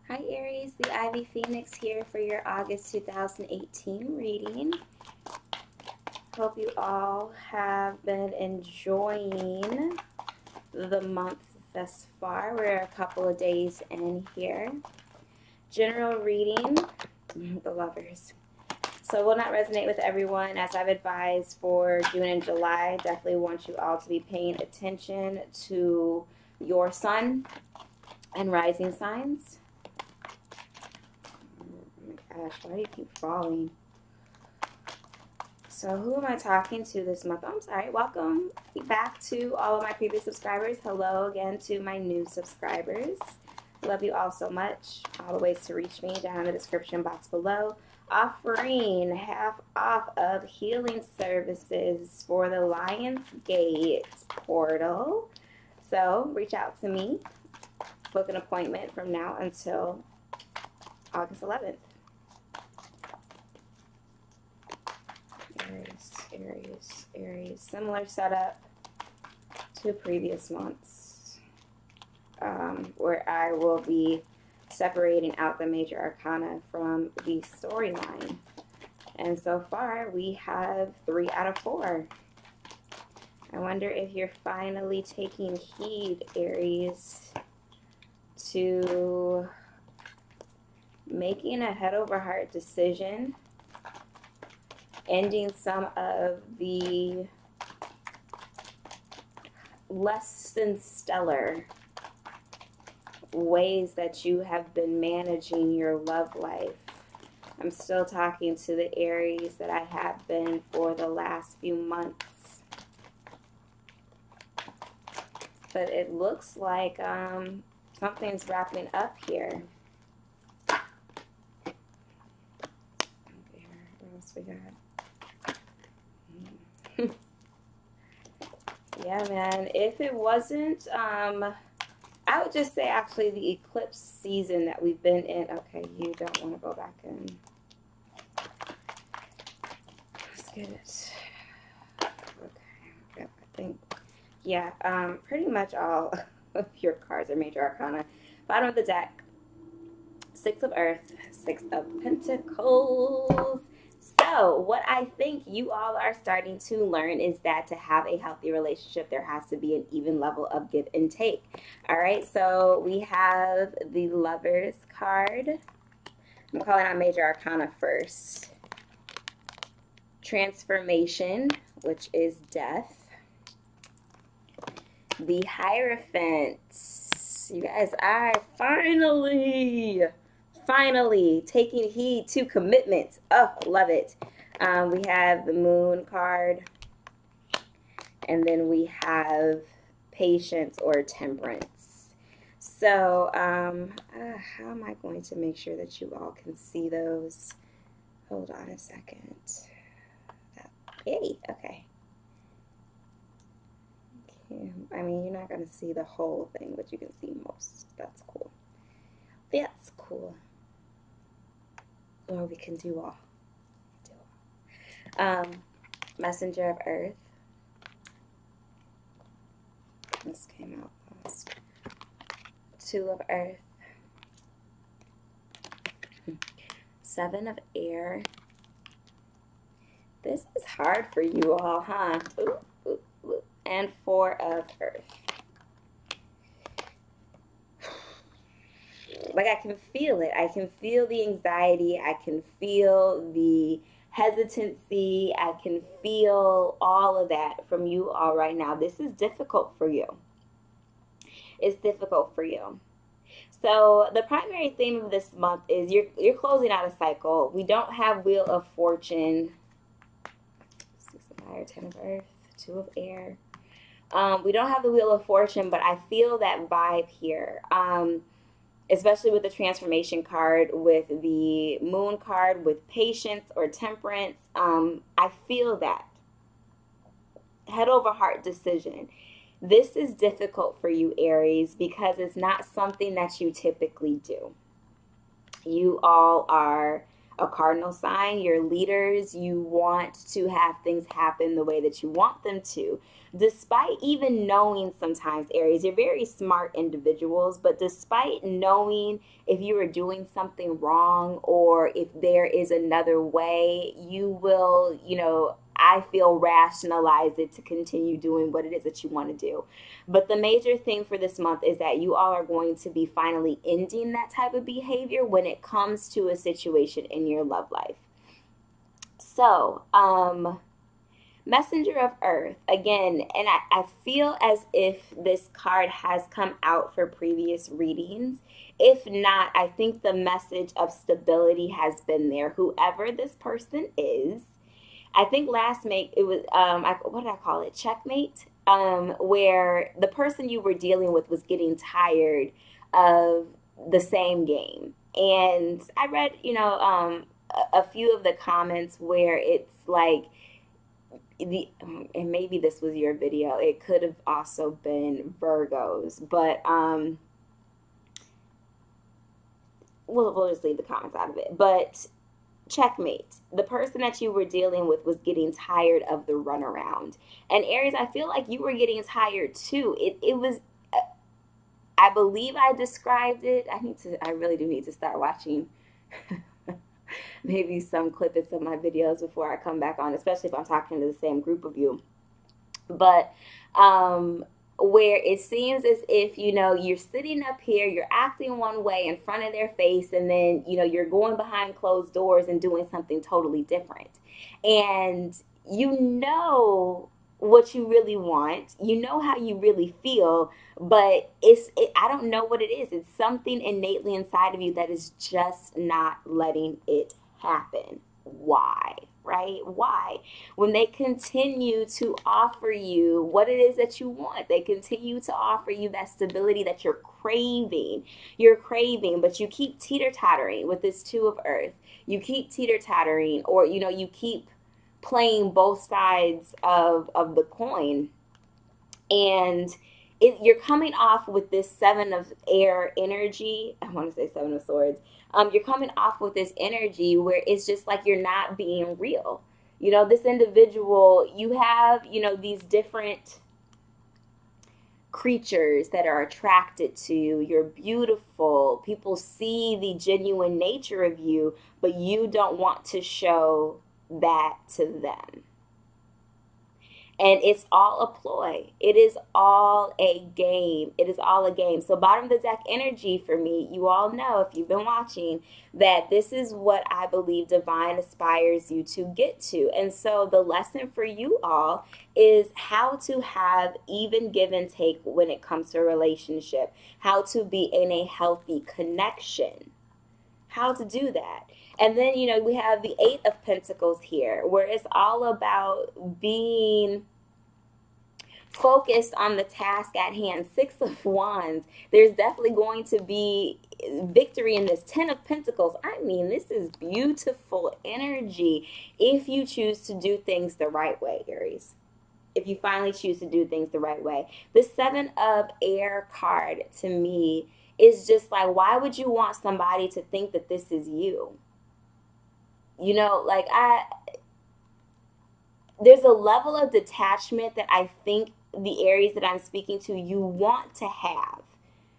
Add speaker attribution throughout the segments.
Speaker 1: Hi Aries, the Ivy Phoenix here for your August 2018 reading. Hope you all have been enjoying the month thus far. We're a couple of days in here. General reading, the lovers. So will not resonate with everyone, as I've advised for June and July. Definitely want you all to be paying attention to your sun and rising signs. Gosh, why do you keep falling? So who am I talking to this month? I'm sorry. Welcome back to all of my previous subscribers. Hello again to my new subscribers. Love you all so much. All the ways to reach me down in the description box below. Offering half off of healing services for the Lionsgate portal. So reach out to me. Book an appointment from now until August 11th. Aries. Similar setup to previous months, where I will be separating out the major arcana from the storyline. And so far, we have 3 out of 4. I wonder if you're finally taking heed, Aries, to making a head-over-heart decision, ending some of the less than stellar ways that you have been managing your love life. I'm still talking to the Aries that I have been for the last few months. But it looks like something's wrapping up here. What else we got? Yeah, man. If it wasn't, I would just say actually the eclipse season that we've been in. Okay, you don't want to go back in. Let's get it. Okay, yep, I think, yeah, pretty much all of your cards are major arcana. Bottom of the deck, 6 of Earth, 6 of Pentacles. So what I think you all are starting to learn is that to have a healthy relationship, there has to be an even level of give and take. All right, so we have the Lovers card. I'm calling out major arcana first. Transformation, which is death. The Hierophant. You guys are finally taking heed to commitment. Oh, love it. We have the Moon card. And then we have Patience or Temperance. So, how am I going to make sure that you all can see those? Hold on a second. Yay, okay. I mean, you're not going to see the whole thing, but you can see most. That's cool. That's cool. Or we can do all. Messenger of Earth. This came out last. 2 of Earth. 7 of Air. This is hard for you all, huh? Ooh, ooh, ooh. And 4 of Earth. Like, I can feel it. I can feel the anxiety. I can feel the hesitancy. I can feel all of that from you all right now. This is difficult for you. It's difficult for you. So the primary theme of this month is you're closing out a cycle. We don't have Wheel of Fortune. 6 of Fire, 10 of Earth, 2 of Air. We don't have the Wheel of Fortune, but I feel that vibe here. Especially with the Transformation card, with the Moon card, with Patience or Temperance. I feel that. Head over heart decision. This is difficult for you, Aries, because it's not something that you typically do. You all are a cardinal sign, your leaders, you want to have things happen the way that you want them to. Despite even knowing sometimes, Aries, you're very smart individuals, but despite knowing if you are doing something wrong or if there is another way, you will, I feel, rationalize it to continue doing what it is that you want to do. But the major thing for this month is that you all are going to be finally ending that type of behavior when it comes to a situation in your love life. So, Messenger of Earth, again, and I feel as if this card has come out for previous readings. If not, I think the message of stability has been there. Whoever this person is, I think last make it was, what did I call it? Checkmate, where the person you were dealing with was getting tired of the same game. And I read, a few of the comments where it's like, and maybe this was your video, it could have also been Virgos, but we'll just leave the comments out of it. But checkmate, the person that you were dealing with was getting tired of the runaround. And Aries, I feel like you were getting tired too. It was, I believe I described it. I really do need to start watching maybe some clippets of my videos before I come back on, especially if I'm talking to the same group of you. But where it seems as if, you're sitting up here, you're acting one way in front of their face, and then, you're going behind closed doors and doing something totally different. And you know what you really want, you know how you really feel, but I don't know what it is. It's something innately inside of you that is just not letting it happen. Why? Right? Why? When they continue to offer you what it is that you want, they continue to offer you that stability that you're craving, but you keep teeter-tottering with this Two of Earth. You keep teeter-tottering, or, you keep playing both sides of the coin, and you're coming off with this Seven of Air energy. I want to say Seven of Swords. You're coming off with this energy where it's just like you're not being real. This individual, you have, these different creatures that are attracted to you. You're beautiful. People see the genuine nature of you, but you don't want to show that to them. And it's all a ploy. It is all a game. It is all a game. So bottom of the deck energy for me, you all know if you've been watching that this is what I believe divine aspires you to get to. And so the lesson for you all is how to have even give and take when it comes to a relationship, how to be in a healthy connection, how to do that. And then, we have the Eight of Pentacles here, where it's all about being focused on the task at hand. Six of Wands. There's definitely going to be victory in this. 10 of Pentacles. I mean, this is beautiful energy if you choose to do things the right way, Aries. If you finally choose to do things the right way. The Seven of Air card, to me, is just like, why would you want somebody to think that this is you? There's a level of detachment that I think the Aries that I'm speaking to, you want to have.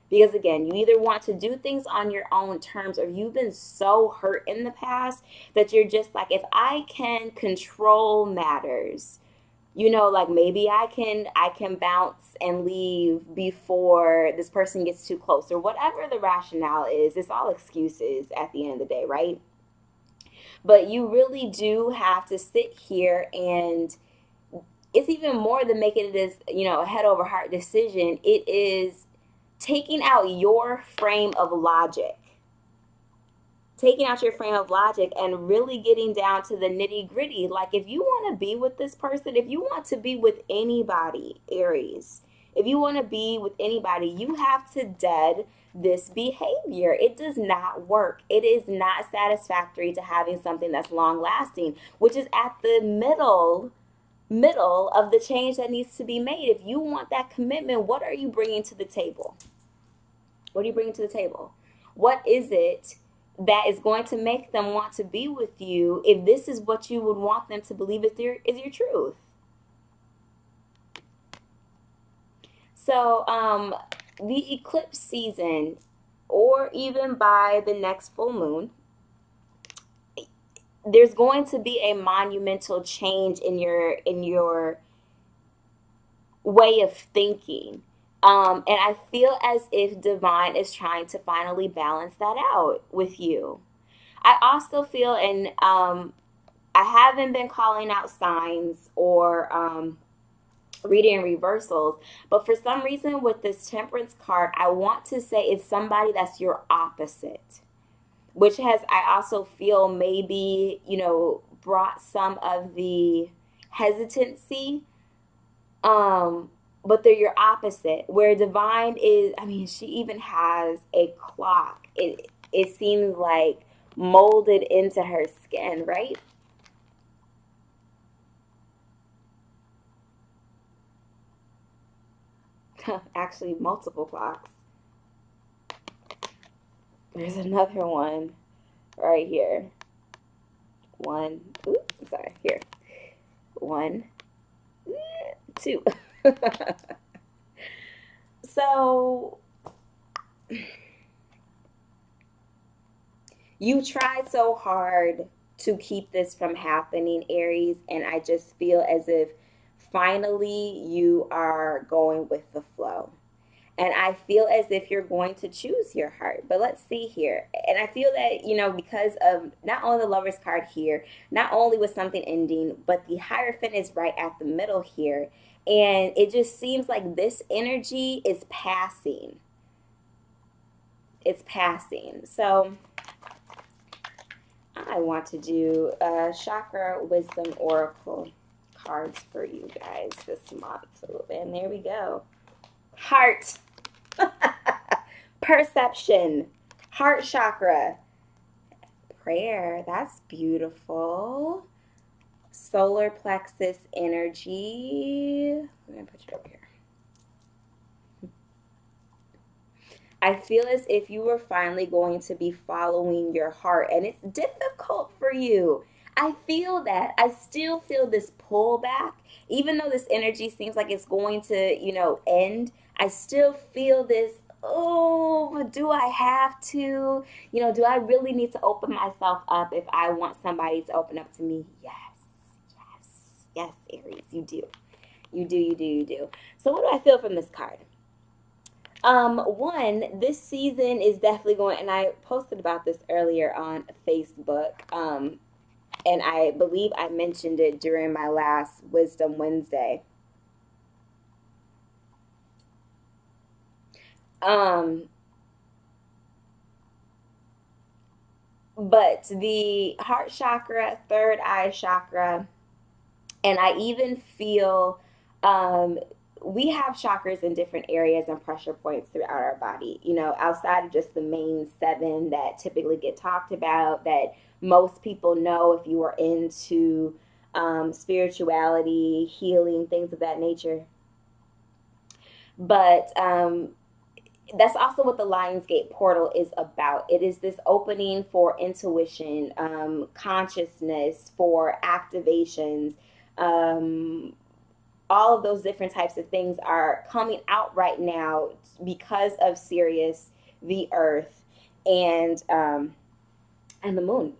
Speaker 1: Because again, you either want to do things on your own terms, or you've been so hurt in the past that you're just like, if I can control matters, maybe I can bounce and leave before this person gets too close, or whatever the rationale is. It's all excuses at the end of the day, right? But you really do have to sit here, and it's even more than making it as, a head over heart decision. It is taking out your frame of logic. Taking out your frame of logic and really getting down to the nitty gritty. Like, if you want to be with this person, if you want to be with anybody, Aries, if you want to be with anybody, you have to dead this behavior. It does not work. It is not satisfactory to having something that's long lasting, which is at the middle of the change that needs to be made. If you want that commitment, what are you bringing to the table? What are you bringing to the table? What is it that is going to make them want to be with you if this is what you would want them to believe is your truth. So, the eclipse season, or even by the next full moon, there's going to be a monumental change in your way of thinking. And I feel as if divine is trying to finally balance that out with you. I also feel, and I haven't been calling out signs or reading reversals, but for some reason with this temperance card, I want to say it's somebody that's your opposite, which has, I also feel, maybe, brought some of the hesitancy. But they're your opposite. Where divine is, I mean, she even has a clock. It seems like molded into her skin, right? Actually, multiple clocks. There's another one right here. One, oops, sorry, here. One, two. So you tried so hard to keep this from happening, Aries, and I just feel as if finally you are going with the flow. And I feel as if you're going to choose your heart. But let's see here. And I feel that, because of not only the Lover's card here, not only with something ending, but the Hierophant is right at the middle here. And it just seems like this energy is passing. It's passing. So I want to do a Chakra Wisdom Oracle cards for you guys this month. And there we go. Heart. Perception. Heart chakra. Prayer. That's beautiful. Solar plexus energy. I'm going to put you over here. I feel as if you were finally going to be following your heart, and it's difficult for you. I feel that. I still feel this pullback. Even though this energy seems like it's going to, end, I still feel this, oh, but do I have to? Do I really need to open myself up if I want somebody to open up to me? Yes, yes, yes, Aries, you do. You do, you do, you do. So what do I feel from this card? One, this season is definitely going, and I posted about this earlier on Facebook, and I believe I mentioned it during my last Wisdom Wednesday. But the heart chakra, third eye chakra, and I even feel we have chakras in different areas and pressure points throughout our body, outside of just the main 7 that typically get talked about, that most people know if you are into spirituality, healing, things of that nature. But that's also what the Lionsgate portal is about. It is this opening for intuition, consciousness, for activations. All of those different types of things are coming out right now because of Sirius, the Earth, and the Moon,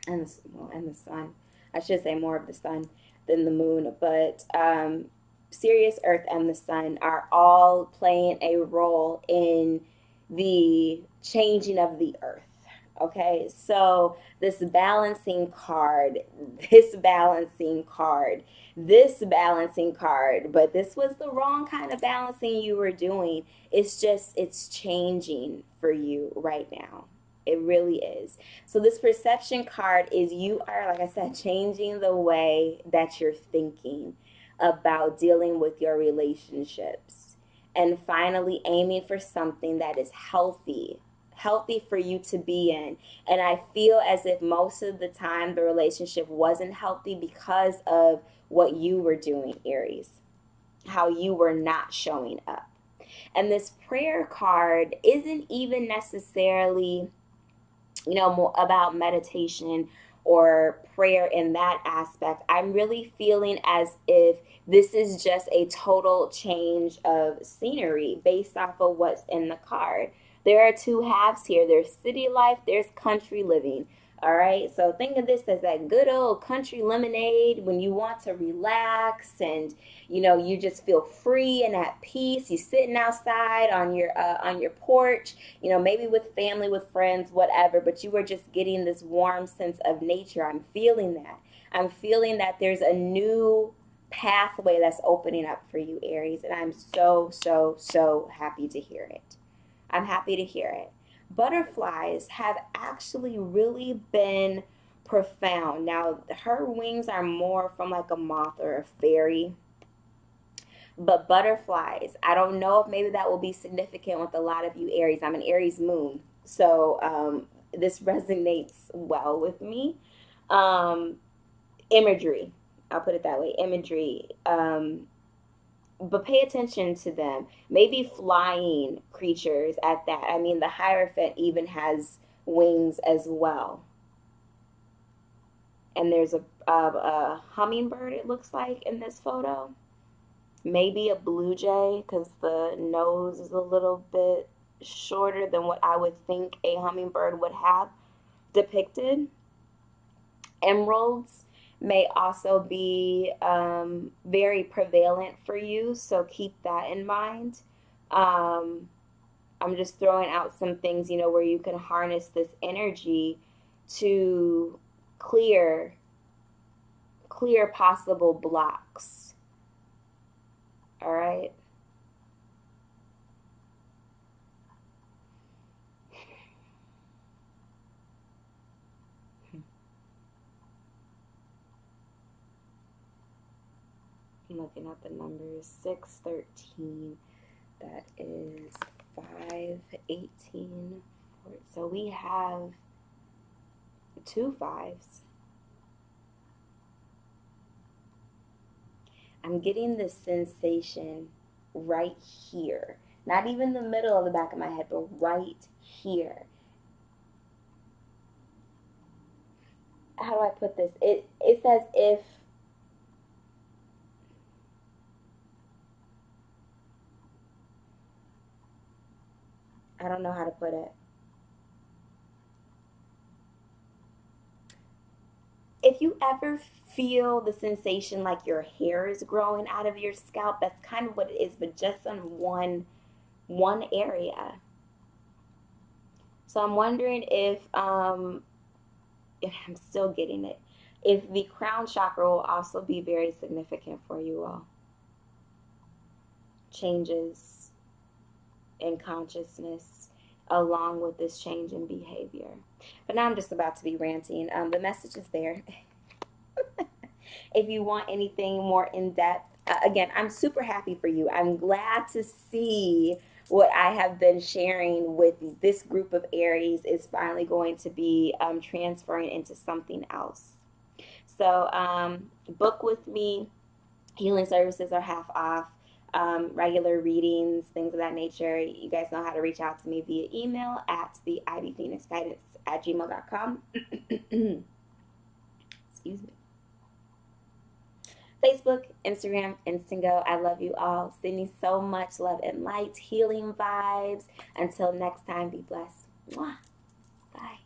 Speaker 1: and the Sun. I should say more of the Sun than the Moon, but Sirius, Earth, and the Sun are all playing a role in the changing of the Earth. Okay, so this balancing card, this balancing card, this balancing card, but this was the wrong kind of balancing you were doing. It's changing for you right now. It really is. So this perception card is, you are, like I said, changing the way that you're thinking about dealing with your relationships, and finally aiming for something that is healthy for you to be in. And I feel as if most of the time the relationship wasn't healthy because of what you were doing, Aries, how you were not showing up. And this prayer card isn't even necessarily, you know, more about meditation or prayer in that aspect. I'm really feeling as if this is just a total change of scenery based off of what's in the card. There are two halves here. There's city life, there's country living. All right, so think of this as that good old country lemonade when you want to relax and you know you just feel free and at peace. You're sitting outside on your porch, you know, maybe with family, with friends, whatever, but you are just getting this warm sense of nature. I'm feeling that. I'm feeling that there's a new pathway that's opening up for you, Aries, and I'm so, so, so happy to hear it. I'm happy to hear it. Butterflies have actually really been profound. Now, her wings are more from like a moth or a fairy. But butterflies, I don't know if maybe that will be significant with a lot of you Aries. I'm an Aries moon. So this resonates well with me. Imagery, I'll put it that way, imagery. But pay attention to them. Maybe flying creatures at that. I mean, the Hierophant even has wings as well. And there's a hummingbird, it looks like, in this photo. Maybe a blue jay, because the nose is a little bit shorter than what I would think a hummingbird would have depicted. Emeralds may also be very prevalent for you, so keep that in mind. I'm just throwing out some things, you know, where you can harness this energy to clear possible blocks. All right. I'm looking at the numbers. 613. That is 518. So we have 2 5s. I'm getting this sensation right here. Not even the middle of the back of my head, but right here. How do I put this? It's as if I don't know how to put it. If you ever feel the sensation like your hair is growing out of your scalp, that's kind of what it is, but just on one area. So I'm wondering if I'm still getting it, if the crown chakra will also be very significant for you all. Changes in consciousness along with this change in behavior. But now I'm just about to be ranting. The message is there. If you want anything more in depth, again, I'm super happy for you. I'm glad to see what I have been sharing with this group of Aries is finally going to be transferring into something else. So book with me. Healing services are half off. Regular readings, things of that nature. You guys know how to reach out to me via email at theivphoenixguidance@gmail.com. Excuse me. Facebook, Instagram, Instingo. I love you all. Sending so much love and light, healing vibes. Until next time, be blessed. Mwah. Bye.